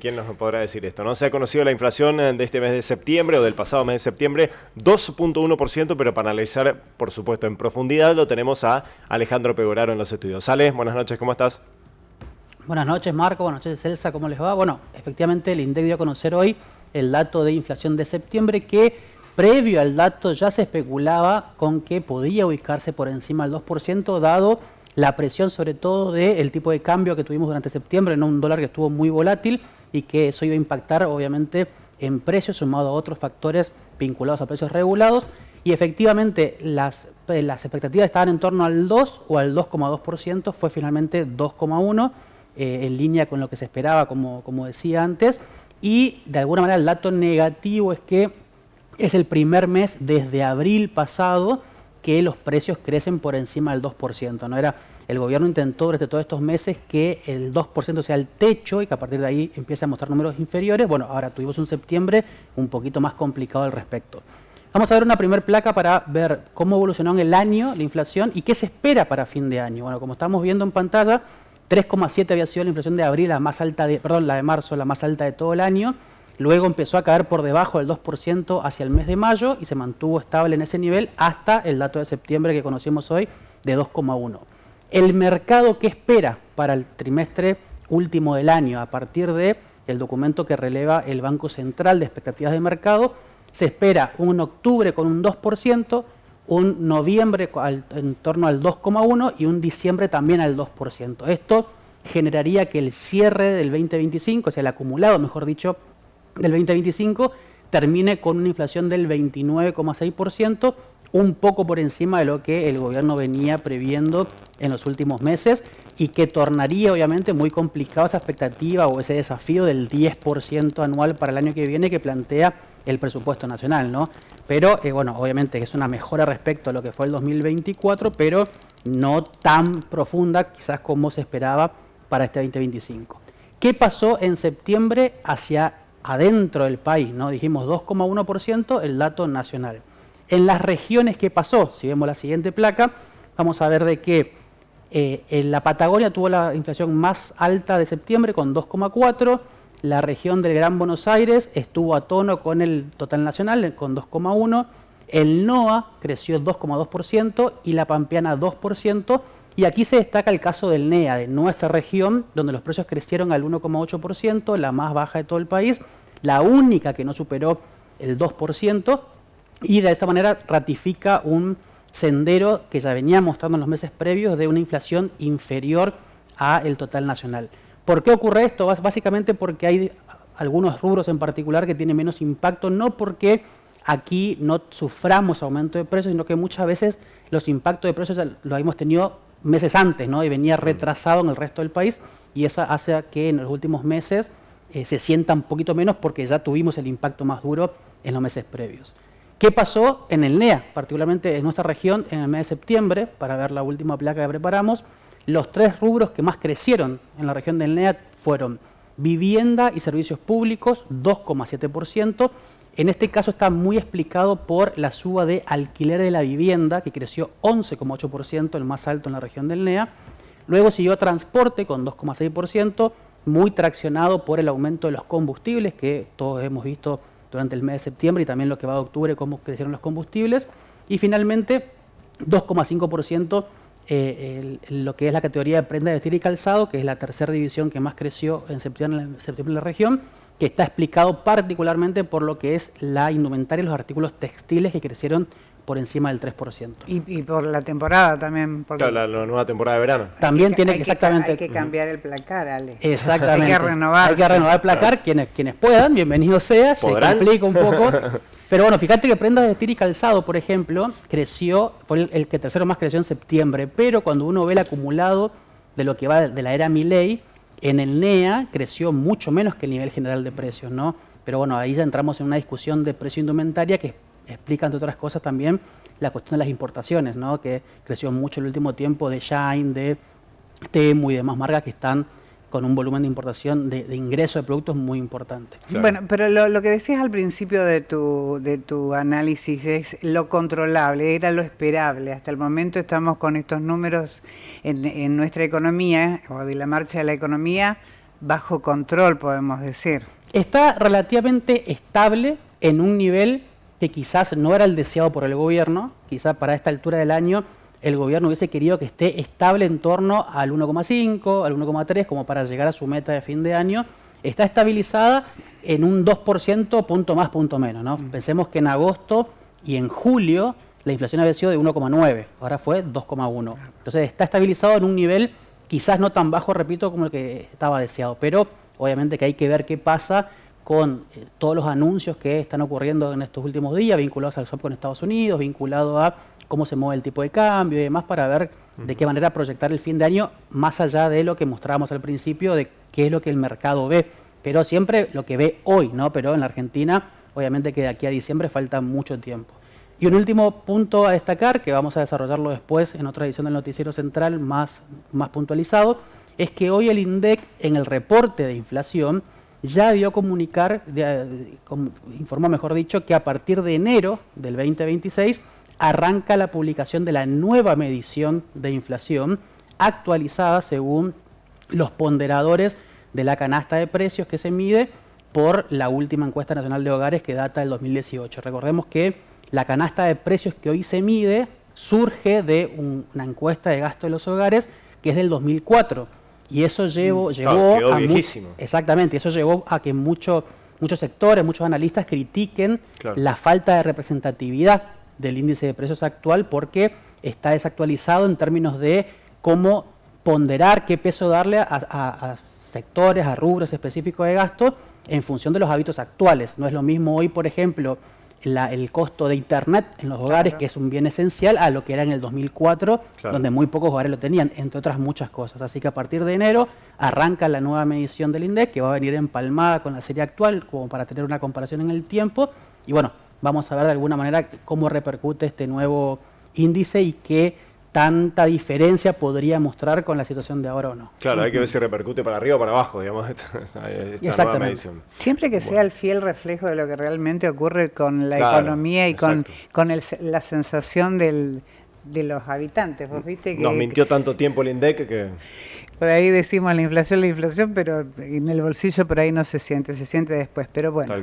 ¿Quién nos podrá decir esto? No se ha conocido la inflación de este mes de septiembre o del pasado mes de septiembre, 2.1%, pero para analizar, por supuesto, en profundidad lo tenemos a Alejandro Pegoraro en los estudios. Ale, buenas noches, ¿cómo estás? Buenas noches, Marco. Buenas noches, Elsa. ¿Cómo les va? Bueno, efectivamente el INDEC dio a conocer hoy el dato de inflación de septiembre que, previo al dato, ya se especulaba con que podía ubicarse por encima del 2%, dado la presión sobre todo del tipo de cambio que tuvimos durante septiembre, en un dólar que estuvo muy volátil y que eso iba a impactar obviamente en precios sumado a otros factores vinculados a precios regulados. Y efectivamente las expectativas estaban en torno al 2 o al 2,2%, fue finalmente 2,1%. En línea con lo que se esperaba, como decía antes, y de alguna manera el dato negativo es que es el primer mes desde abril pasado que los precios crecen por encima del 2%, ¿no? El gobierno intentó durante todos estos meses que el 2% sea el techo y que a partir de ahí empiece a mostrar números inferiores. Bueno, ahora tuvimos un septiembre un poquito más complicado al respecto. Vamos a ver una primer placa para ver cómo evolucionó en el año la inflación y qué se espera para fin de año. Bueno, como estamos viendo en pantalla, 3,7 había sido la inflación de abril, la de marzo, la más alta de todo el año. Luego empezó a caer por debajo del 2% hacia el mes de mayo y se mantuvo estable en ese nivel hasta el dato de septiembre que conocimos hoy de 2,1. El mercado, ¿qué espera para el trimestre último del año? A partir del documento que releva el Banco Central de expectativas de mercado, se espera un octubre con un 2%, un noviembre en torno al 2,1% y un diciembre también al 2%. Esto generaría que el cierre del 2025, o sea, el acumulado, mejor dicho, del 2025, termine con una inflación del 29,6%, un poco por encima de lo que el gobierno venía previendo en los últimos meses y que tornaría obviamente muy complicado esa expectativa o ese desafío del 10% anual para el año que viene que plantea el presupuesto nacional, ¿no? Pero, bueno, obviamente es una mejora respecto a lo que fue el 2024, pero no tan profunda quizás como se esperaba para este 2025. ¿Qué pasó en septiembre hacia adentro del país, ¿no? Dijimos 2,1% el dato nacional. En las regiones, ¿qué pasó? Si vemos la siguiente placa, vamos a ver de que en la Patagonia tuvo la inflación más alta de septiembre con 2,4%, la región del Gran Buenos Aires estuvo a tono con el total nacional con 2,1%, el NOA creció 2,2% y la Pampeana 2%, y aquí se destaca el caso del NEA, de nuestra región, donde los precios crecieron al 1,8%, la más baja de todo el país, la única que no superó el 2%, y de esta manera ratifica un sendero que ya venía mostrando en los meses previos de una inflación inferior al total nacional. ¿Por qué ocurre esto? Básicamente porque hay algunos rubros en particular que tienen menos impacto, no porque aquí no suframos aumento de precios, sino que muchas veces los impactos de precios los hemos tenido meses antes, ¿no? Y venía retrasado en el resto del país, y eso hace que en los últimos meses se sienta un poquito menos porque ya tuvimos el impacto más duro en los meses previos. ¿Qué pasó en el NEA, particularmente en nuestra región, en el mes de septiembre? Para ver la última placa que preparamos, los tres rubros que más crecieron en la región del NEA fueron vivienda y servicios públicos, 2,7%. En este caso está muy explicado por la suba de alquiler de la vivienda, que creció 11,8%, el más alto en la región del NEA. Luego siguió transporte con 2,6%, muy traccionado por el aumento de los combustibles, que todos hemos visto durante el mes de septiembre y también lo que va de octubre, cómo crecieron los combustibles. Y finalmente, 2,5% lo que es la categoría de prenda de vestir y calzado, que es la tercera división que más creció en septiembre en la región, que está explicado particularmente por lo que es la indumentaria y los artículos textiles, que crecieron por encima del 3%. Y por la temporada también. Porque claro, la nueva temporada de verano. También tiene exactamente... Hay que cambiar el placar, Ale. Exactamente. Hay que renovar. Hay que renovar el placar, quienes puedan, bienvenido sea, ¿Podrán? Se complica un poco. Pero bueno, fíjate que prendas de vestir y calzado, por ejemplo, creció, fue el que tercero más creció en septiembre, pero cuando uno ve el acumulado de lo que va de la era Milei, en el NEA creció mucho menos que el nivel general de precios, ¿no? Pero bueno, ahí ya entramos en una discusión de precio indumentaria que explica, entre otras cosas, también la cuestión de las importaciones, ¿no? Que creció mucho el último tiempo de Shine, de Temu y demás marcas que están con un volumen de importación de ingreso de productos muy importante. Claro. Bueno, pero lo que decías al principio de tu análisis es lo controlable, era lo esperable. Hasta el momento estamos con estos números en nuestra economía, o de la marcha de la economía, bajo control, podemos decir. Está relativamente estable en un nivel que quizás no era el deseado por el gobierno, quizás para esta altura del año el gobierno hubiese querido que esté estable en torno al 1,5, al 1,3, como para llegar a su meta de fin de año. Está estabilizada en un 2%, punto más, punto menos, ¿no? Pensemos que en agosto y en julio la inflación había sido de 1,9, ahora fue 2,1. Entonces está estabilizado en un nivel quizás no tan bajo, repito, como el que estaba deseado, pero obviamente que hay que ver qué pasa con todos los anuncios que están ocurriendo en estos últimos días, vinculados al swap con Estados Unidos, vinculado a cómo se mueve el tipo de cambio y demás, para ver de qué manera proyectar el fin de año, más allá de lo que mostrábamos al principio, de qué es lo que el mercado ve, pero siempre lo que ve hoy, ¿no? Pero en la Argentina, obviamente que de aquí a diciembre falta mucho tiempo. Y un último punto a destacar, que vamos a desarrollarlo después en otra edición del Noticiero Central más puntualizado, es que hoy el INDEC, en el reporte de inflación, ya dio a comunicar, informó mejor dicho, que a partir de enero del 2026 arranca la publicación de la nueva medición de inflación actualizada según los ponderadores de la canasta de precios que se mide por la última encuesta nacional de hogares que data del 2018. Recordemos que la canasta de precios que hoy se mide surge de una encuesta de gasto de los hogares que es del 2004 y eso llevó quedó a viejísimo. Exactamente, eso llevó a que muchos sectores, muchos analistas critiquen la falta de representatividad del índice de precios actual porque está desactualizado en términos de cómo ponderar, qué peso darle a sectores, a rubros específicos de gasto en función de los hábitos actuales. No es lo mismo hoy, por ejemplo, el costo de Internet en los hogares, que es un bien esencial, a lo que era en el 2004, donde muy pocos hogares lo tenían, entre otras muchas cosas. Así que a partir de enero arranca la nueva medición del INDEC, que va a venir empalmada con la serie actual, como para tener una comparación en el tiempo. Y bueno, vamos a ver de alguna manera cómo repercute este nuevo índice y qué tanta diferencia podría mostrar con la situación de ahora o no. Claro, hay que ver si repercute para arriba o para abajo, digamos, esta nueva medición. Siempre que sea el fiel reflejo de lo que realmente ocurre con la economía y con la sensación de los habitantes. ¿Vos viste que nos mintió tanto tiempo el INDEC que... Por ahí decimos la inflación, pero en el bolsillo por ahí no se siente después. Pero bueno,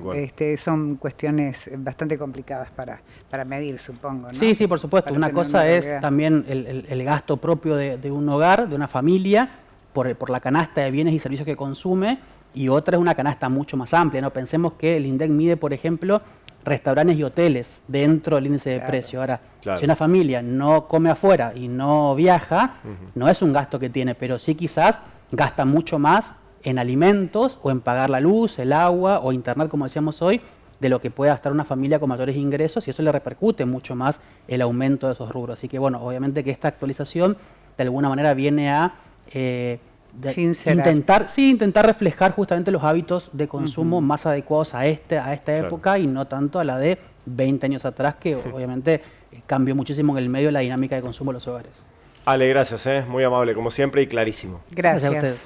son cuestiones bastante complicadas para medir, supongo, ¿no? Sí, sí, por supuesto. Una cosa es también el gasto propio de un hogar, de una familia, por la canasta de bienes y servicios que consume, y otra es una canasta mucho más amplia, ¿no? Pensemos que el INDEC mide, por ejemplo, restaurantes y hoteles dentro del índice de precio. Ahora, si una familia no come afuera y no viaja, no es un gasto que tiene, pero sí quizás gasta mucho más en alimentos o en pagar la luz, el agua o internet, como decíamos hoy, de lo que puede gastar una familia con mayores ingresos, y eso le repercute mucho más el aumento de esos rubros. Así que bueno, obviamente que esta actualización de alguna manera viene a intentar reflejar justamente los hábitos de consumo más adecuados a esta época y no tanto a la de 20 años atrás, que obviamente cambió muchísimo en el medio la dinámica de consumo de los hogares. Ale, gracias, muy amable como siempre y clarísimo. Gracias A ustedes.